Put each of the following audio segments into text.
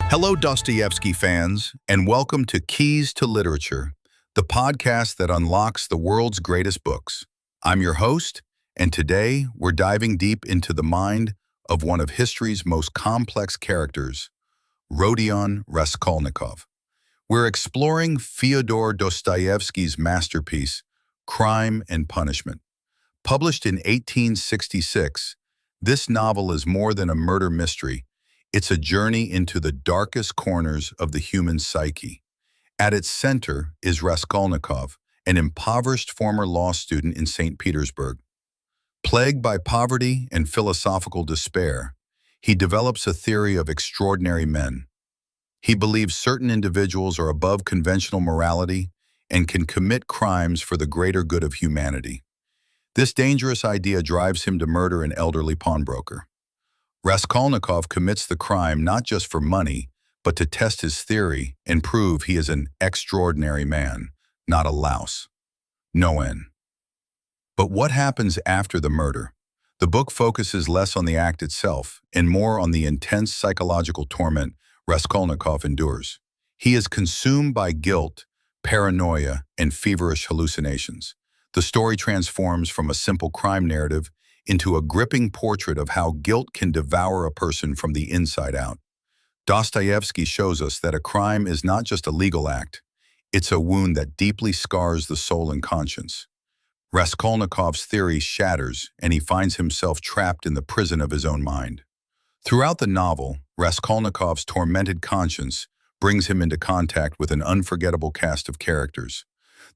Hello, Dostoyevsky fans, and welcome to Keys to Literature, the podcast that unlocks the world's greatest books. I'm your host, and today we're diving deep into the mind of one of history's most complex characters, Rodion Raskolnikov. We're exploring Fyodor Dostoyevsky's masterpiece, Crime and Punishment. Published in 1866, this novel is more than a murder mystery. It's a journey into the darkest corners of the human psyche. At its center is Raskolnikov, an impoverished former law student in St. Petersburg. Plagued by poverty and philosophical despair, he develops a theory of extraordinary men. He believes certain individuals are above conventional morality and can commit crimes for the greater good of humanity. This dangerous idea drives him to murder an elderly pawnbroker. Raskolnikov commits the crime not just for money, but to test his theory and prove he is an extraordinary man, not a louse. No end. But what happens after the murder? The book focuses less on the act itself and more on the intense psychological torment Raskolnikov endures. He is consumed by guilt, paranoia, and feverish hallucinations. The story transforms from a simple crime narrative into a gripping portrait of how guilt can devour a person from the inside out. Dostoyevsky shows us that a crime is not just a legal act, it's a wound that deeply scars the soul and conscience. Raskolnikov's theory shatters, and he finds himself trapped in the prison of his own mind. Throughout the novel, Raskolnikov's tormented conscience brings him into contact with an unforgettable cast of characters.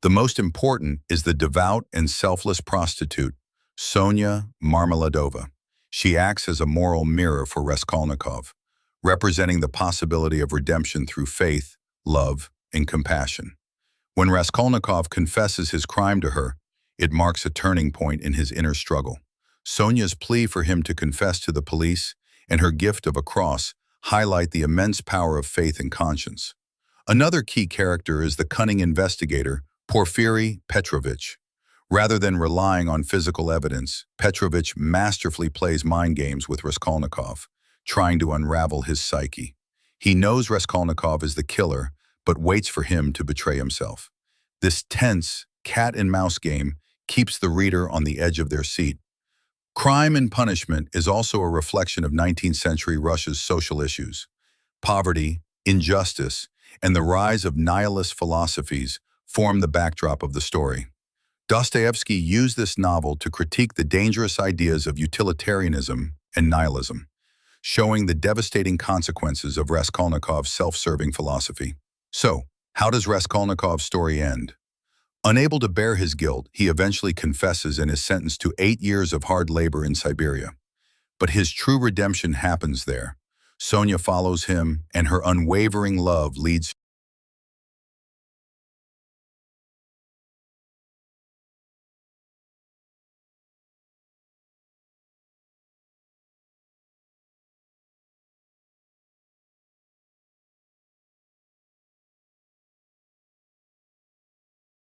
The most important is the devout and selfless prostitute, Sonya Marmeladova. She acts as a moral mirror for Raskolnikov, representing the possibility of redemption through faith, love, and compassion. When Raskolnikov confesses his crime to her, it marks a turning point in his inner struggle. Sonya's plea for him to confess to the police and her gift of a cross highlight the immense power of faith and conscience. Another key character is the cunning investigator, Porfiry Petrovich. Rather than relying on physical evidence, Petrovich masterfully plays mind games with Raskolnikov, trying to unravel his psyche. He knows Raskolnikov is the killer, but waits for him to betray himself. This tense cat-and-mouse game keeps the reader on the edge of their seat. Crime and Punishment is also a reflection of 19th century Russia's social issues. Poverty, injustice, and the rise of nihilist philosophies form the backdrop of the story. Dostoyevsky used this novel to critique the dangerous ideas of utilitarianism and nihilism, showing the devastating consequences of Raskolnikov's self-serving philosophy. So, how does Raskolnikov's story end? Unable to bear his guilt, he eventually confesses and is sentenced to 8 years of hard labor in Siberia. But his true redemption happens there. Sonya follows him, and her unwavering love leads